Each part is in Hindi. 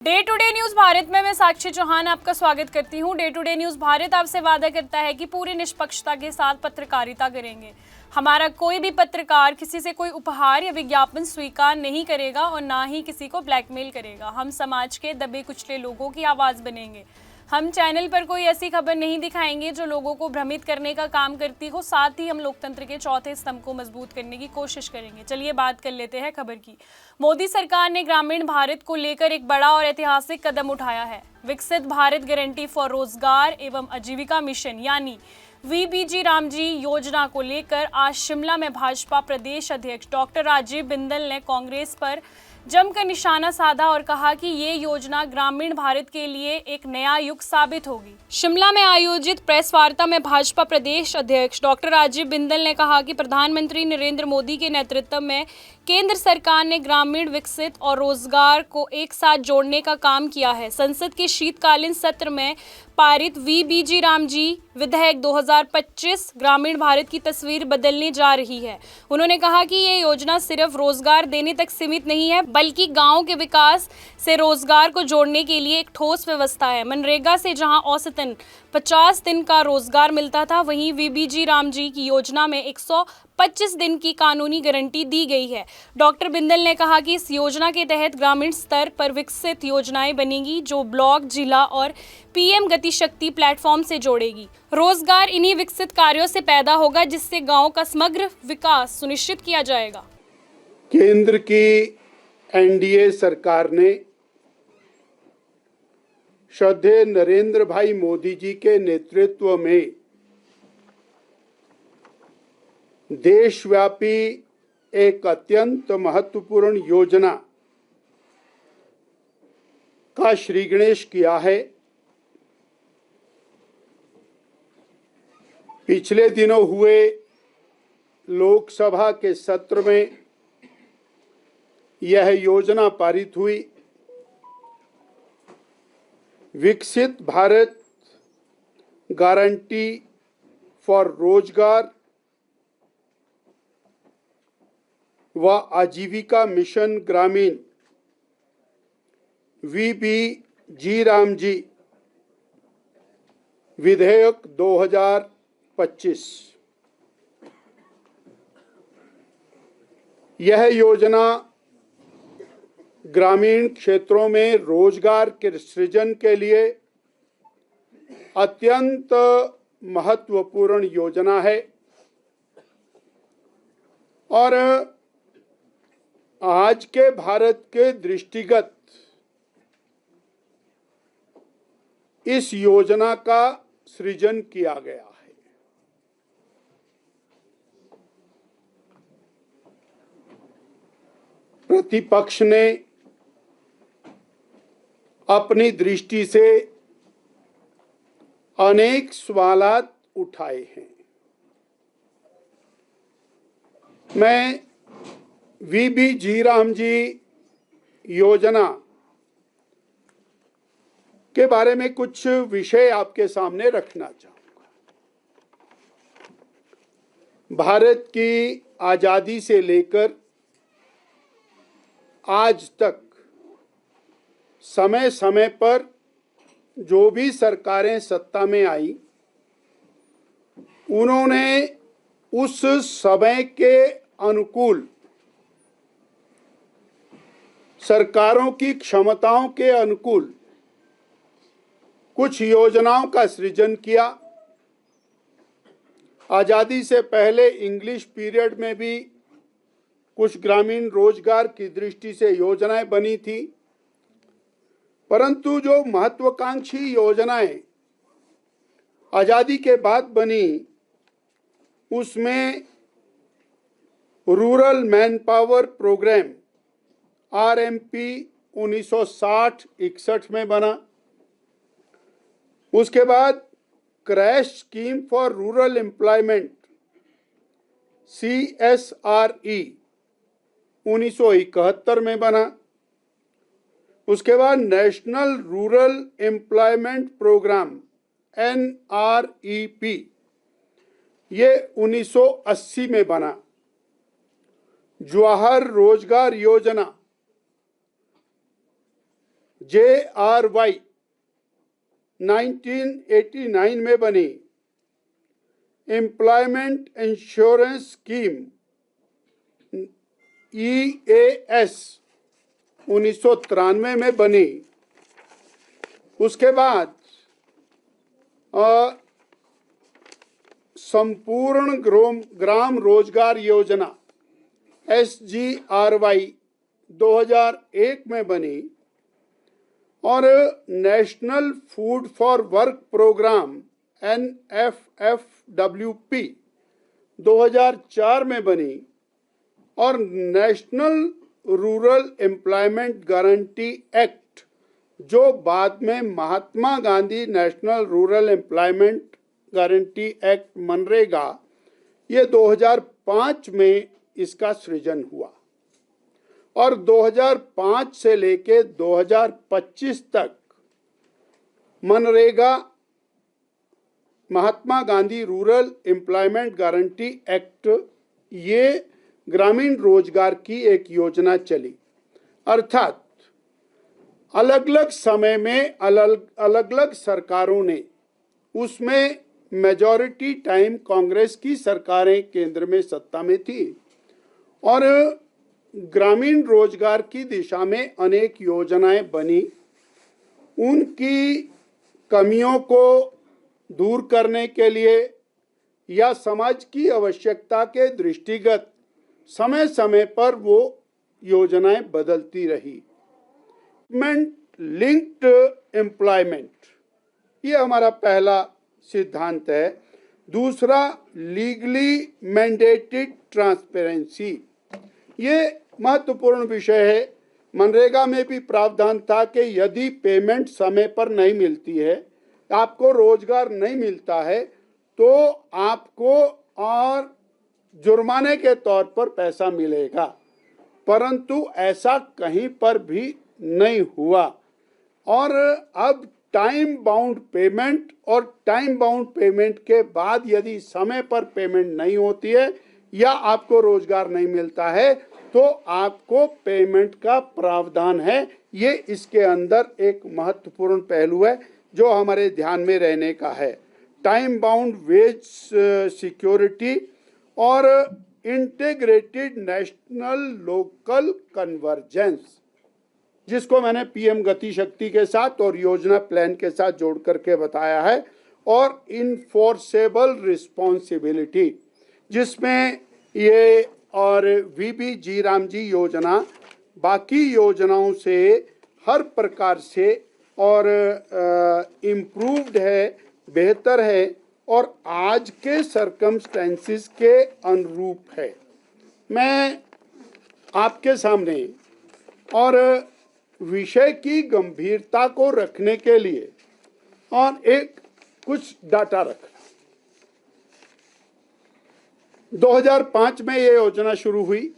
Day to day news Bharat में मैं साक्षी चौहान आपका स्वागत करती हूं। Day to day news Bharat आपसे वादा करता है कि पूरी निष्पक्षता के साथ पत्रकारिता करेंगे। हमारा कोई भी पत्रकार किसी से कोई उपहार या विज्ञापन स्वीकार नहीं करेगा और ना ही किसी को ब्लैकमेल करेगा। हम समाज के दबे कुचले लोगों की आवाज बनेंगे। हम चैनल पर कोई ऐसी खबर नहीं दिखाएंगे जो लोगों को भ्रमित करने का काम करती हो। साथ ही हम लोकतंत्र के चौथे स्तंभ को मजबूत करने की कोशिश करेंगे। चलिए बात कर लेते हैं खबर की। मोदी सरकार ने ग्रामीण भारत को लेकर एक बड़ा और ऐतिहासिक कदम उठाया है। विकसित भारत गारंटी फॉर रोजगार एवं आजीविका मिशन यानी वीबीजी रामजी योजना को लेकर आज शिमला में भाजपा प्रदेश अध्यक्ष डॉक्टर राजीव बिंदल ने कांग्रेस पर जमकर निशाना साधा और कहा कि ये योजना ग्रामीण भारत के लिए एक नया युग साबित होगी। शिमला में आयोजित प्रेस वार्ता में भाजपा प्रदेश अध्यक्ष डॉक्टर राजीव बिंदल ने कहा कि प्रधानमंत्री नरेंद्र मोदी के नेतृत्व में केंद्र सरकार ने ग्रामीण विकसित और रोजगार को एक साथ जोड़ने का काम किया है। संसद के शीतकालीन सत्र में पारित वीबीजी रामजी विधेयक 2025 ग्रामीण भारत की तस्वीर बदलने जा रही है। उन्होंने कहा कि ये योजना सिर्फ रोजगार देने तक सीमित नहीं है, बल्कि गांव के विकास से रोजगार को जोड़ने के लिए एक ठोस व्यवस्था है। मनरेगा से जहां औसतन 50 दिन का रोजगार मिलता था, वहीं वीबीजी रामजी की योजना में 125 दिन की कानूनी गारंटी दी गई है। डॉक्टर बिंदल ने कहा कि इस योजना के तहत ग्रामीण स्तर पर विकसित योजनाएं बनेंगी जो ब्लॉक, जिला और पीएम गति शक्ति प्लेटफॉर्म से जोड़ेगी। रोजगार इन्हीं विकसित कार्यों से पैदा होगा जिससे गांव का समग्र विकास सुनिश्चित किया जाएगा। केंद्र की एनडीए सरकार ने श्रद्धेय नरेंद्र भाई मोदी जी के नेतृत्व में देशव्यापी एक अत्यंत महत्वपूर्ण योजना का श्री गणेश किया है। पिछले दिनों हुए लोकसभा के सत्र में यह योजना पारित हुई। विकसित भारत गारंटी फॉर रोजगार व आजीविका मिशन ग्रामीण वीबीजी रामजी विधेयक 2025। यह योजना ग्रामीण क्षेत्रों में रोजगार के सृजन के लिए अत्यंत महत्वपूर्ण योजना है और आज के भारत के दृष्टिगत इस योजना का सृजन किया गया है। प्रतिपक्ष ने अपनी दृष्टि से अनेक सवालात उठाए हैं। मैं वीबीजी रामजी योजना के बारे में कुछ विषय आपके सामने रखना चाहूंगा। भारत की आजादी से लेकर आज तक समय समय पर जो भी सरकारें सत्ता में आई, उन्होंने उस समय के अनुकूल सरकारों की क्षमताओं के अनुकूल कुछ योजनाओं का सृजन किया। आजादी से पहले इंग्लिश पीरियड में भी कुछ ग्रामीण रोजगार की दृष्टि से योजनाएं बनी थी, परंतु जो महत्वाकांक्षी योजनाएं आजादी के बाद बनी, उसमें rural manpower programme RMP 1960-61 में बना। उसके बाद crash scheme for rural employment CSRE 1971 में बना। उसके बाद national rural employment programme NREP ये 1980 में बना। जवाहर रोजगार योजना JRY 1989 में बनी, एम्प्लॉयमेंट इंश्योरेंस स्कीम EAS 1993 में बनी। उसके बाद संपूर्ण ग्राम रोजगार योजना SGRY 2001 में बनी और national food for work programme NFFWP 2004 में बनी और national rural employment guarantee act, जो बाद में Mahatma Gandhi national rural employment guarantee act मनरेगा, ये 2005 में इसका सृजन हुआ और 2005 से लेके 2025 तक मनरेगा Mahatma Gandhi rural employment guarantee act, ये ग्रामीण रोजगार की एक योजना चली। अर्थात अलग अलग समय में अलग अलग सरकारों ने, उसमें मेजॉरिटी टाइम कांग्रेस की सरकारें केंद्र में सत्ता में थी और ग्रामीण रोजगार की दिशा में अनेक योजनाएं बनी। उनकी कमियों को दूर करने के लिए या समाज की आवश्यकता के दृष्टिगत समय समय पर वो योजनाएं बदलती रही। लिंक्ड एम्प्लॉयमेंट, ये हमारा पहला सिद्धांत है। दूसरा, लीगली मैंडेटेड ट्रांसपेरेंसी, ये महत्वपूर्ण विषय है। मनरेगा में भी प्रावधान था कि यदि पेमेंट समय पर नहीं मिलती है, आपको रोजगार नहीं मिलता है, तो आपको और जुर्माने के तौर पर पैसा मिलेगा, परंतु ऐसा कहीं पर भी नहीं हुआ। और अब टाइम बाउंड पेमेंट और टाइम बाउंड पेमेंट के बाद यदि समय पर पेमेंट नहीं होती है या आपको रोजगार नहीं मिलता है, तो आपको पेमेंट का प्रावधान है। ये इसके अंदर एक महत्वपूर्ण पहलू है जो हमारे ध्यान में रहने का है। टाइम बाउंड वेज सिक्योरिटी और इंटीग्रेटेड नेशनल लोकल कन्वर्जेंस, जिसको मैंने PM गति शक्ति के साथ और योजना प्लान के साथ जोड़ करके बताया है, और इन्फोर्सेबल रिस्पॉन्सिबिलिटी, जिसमें ये और VB जी राम जी योजना बाकी योजनाओं से हर प्रकार से और इम्प्रूव्ड है, बेहतर है और आज के सरकमस्टेंसेस के अनुरूप है। मैं आपके सामने और विषय की गंभीरता को रखने के लिए और एक कुछ डाटा रखा। 2005 में ये योजना शुरू हुई।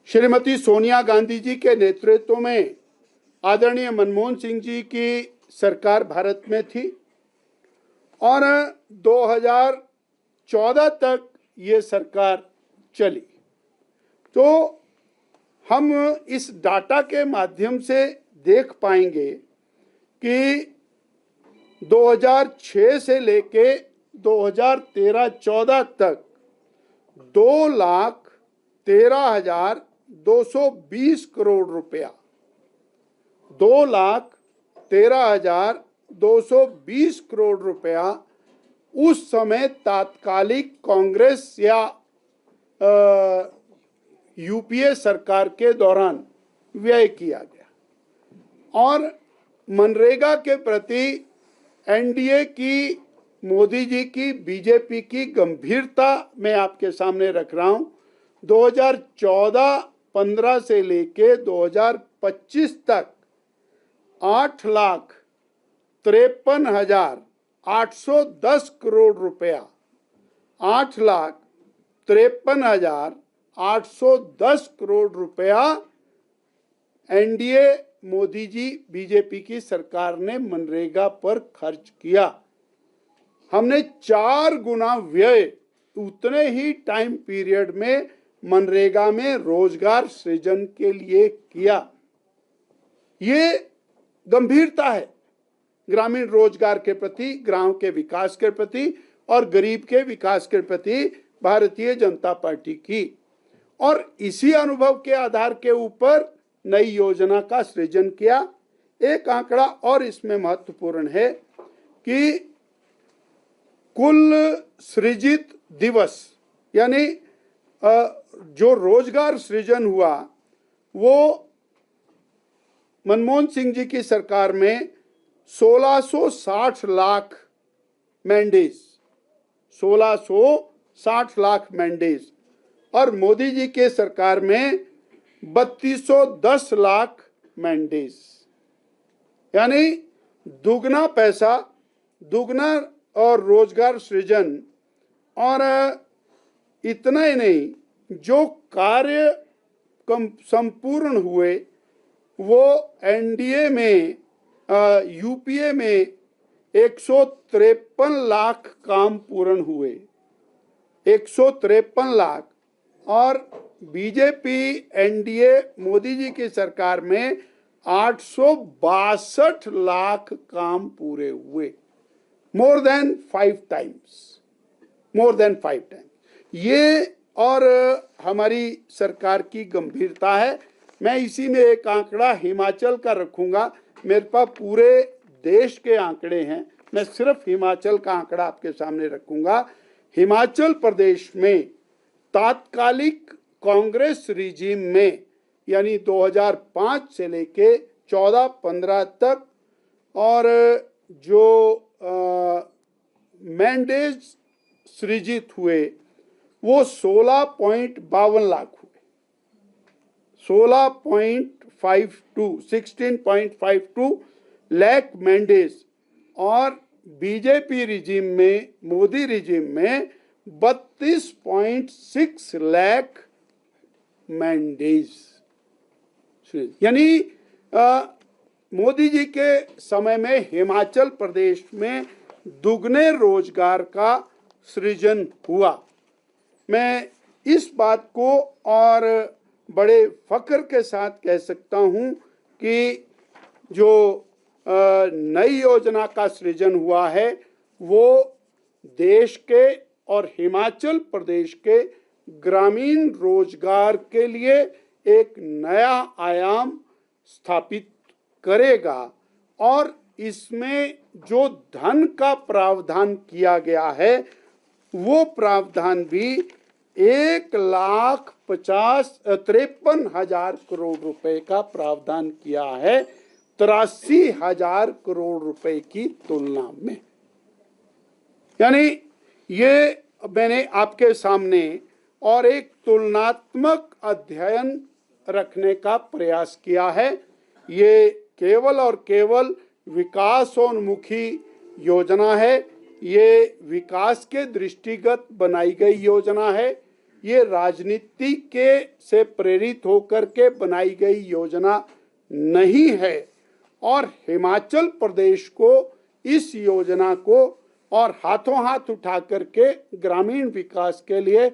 श्रीमती सोनिया गांधी जी के नेतृत्व में आदरणीय मनमोहन सिंह जी की सरकार भारत में थी और 2014 तक ये सरकार चली। तो हम इस डाटा के माध्यम से देख पाएंगे कि 2006 से लेके 2013-14 तक 2,13,220 करोड़ रुपया, 2,13,220 करोड़ रुपया उस समय तात्कालिक कांग्रेस या UPA सरकार के दौरान व्यय किया गया। और मनरेगा के प्रति NDA की, मोदी जी की, BJP की गंभीरता मैं आपके सामने रख रहा हूं। 2014-15 से लेके 2025 तक 8,53,810 करोड़ रुपया, 8,53,810 करोड़ रुपया NDA मोदी जी BJP की सरकार ने मनरेगा पर खर्च किया। हमने 4 गुना व्यय उतने ही टाइम पीरियड में मनरेगा में रोजगार सृजन के लिए किया। ये गंभीरता है ग्रामीण रोजगार के प्रति, गांव के विकास के प्रति और गरीब के विकास के प्रति भारतीय जनता पार्टी की। और इसी अनुभव के आधार के ऊपर नई योजना का सृजन किया। एक आंकड़ा और इसमें महत्वपूर्ण है कि कुल सृजित दिवस यानी जो रोजगार सृजन हुआ वो मनमोहन सिंह जी की सरकार में 1660 लाख मैंडेज, 1660 लाख मैंडेज, और मोदी जी के सरकार में 3210 लाख मैंडेज, यानी दुगना पैसा, दुगना और रोजगार सृजन। और इतना ही नहीं, जो कार्य संपूर्ण हुए वो एनडीए में, यूपीए में 153 लाख काम पूर्ण हुए, 153 लाख। और बीजेपी एनडीए मोदी जी की सरकार में 862 लाख काम पूरे हुए, मोर देन 5 टाइम्स। ये और हमारी सरकार की गंभीरता है। मैं इसी में एक आंकड़ा हिमाचल का रखूंगा। मेरे पास पूरे देश के आंकड़े हैं, मैं सिर्फ हिमाचल का आंकड़ा आपके सामने रखूंगा। हिमाचल प्रदेश में तात्कालिक कांग्रेस रिजीम में यानी 2005 से लेके 14-15 तक, और जो मैंडेज सृजित हुए वो 16.52 लाख हुए, 16.52 लाख मैंडेज। और बीजेपी रिजीम में, मोदी रिजीम में 32.6 लाख मैंडेज। यानी मोदी जी के समय में हिमाचल प्रदेश में दुगने रोजगार का सृजन हुआ। मैं इस बात को और बड़े फख्र के साथ कह सकता हूं कि जो नई योजना का सृजन हुआ है वो देश के और हिमाचल प्रदेश के ग्रामीण रोजगार के लिए एक नया आयाम स्थापित करेगा। और इसमें जो धन का प्रावधान किया गया है वो प्रावधान भी 1,53,000 करोड़ रुपए का प्रावधान किया है 83,000 करोड़ रुपए की तुलना में। यानी ये मैंने आपके सामने और एक तुलनात्मक अध्ययन रखने का प्रयास किया है। ये केवल और केवल विकासोन्मुखी योजना है, ये विकास के दृष्टिगत बनाई गई योजना है, ये राजनीति के से प्रेरित होकर के बनाई गई योजना नहीं है। और हिमाचल प्रदेश को इस योजना को और हाथों हाथ उठा करके ग्रामीण विकास के लिए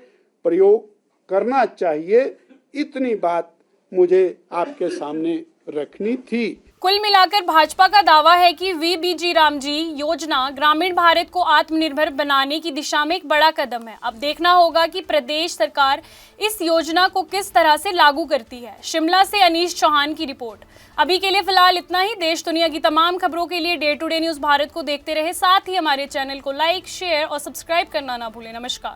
प्रयोग करना चाहिए। इतनी बात मुझे आपके सामने रखनी थी। कुल मिलाकर भाजपा का दावा है कि वीबीजी रामजी योजना ग्रामीण भारत को आत्मनिर्भर बनाने की दिशा में एक बड़ा कदम है। अब देखना होगा कि प्रदेश सरकार इस योजना को किस तरह से लागू करती है। शिमला से अनीश चौहान की रिपोर्ट। अभी के लिए फिलहाल इतना ही। देश दुनिया की तमाम खबरों के लिए day to day news Bharat को देखते रहे, साथ ही हमारे चैनल को लाइक, शेयर और सब्सक्राइब करना ना भूलें। नमस्कार।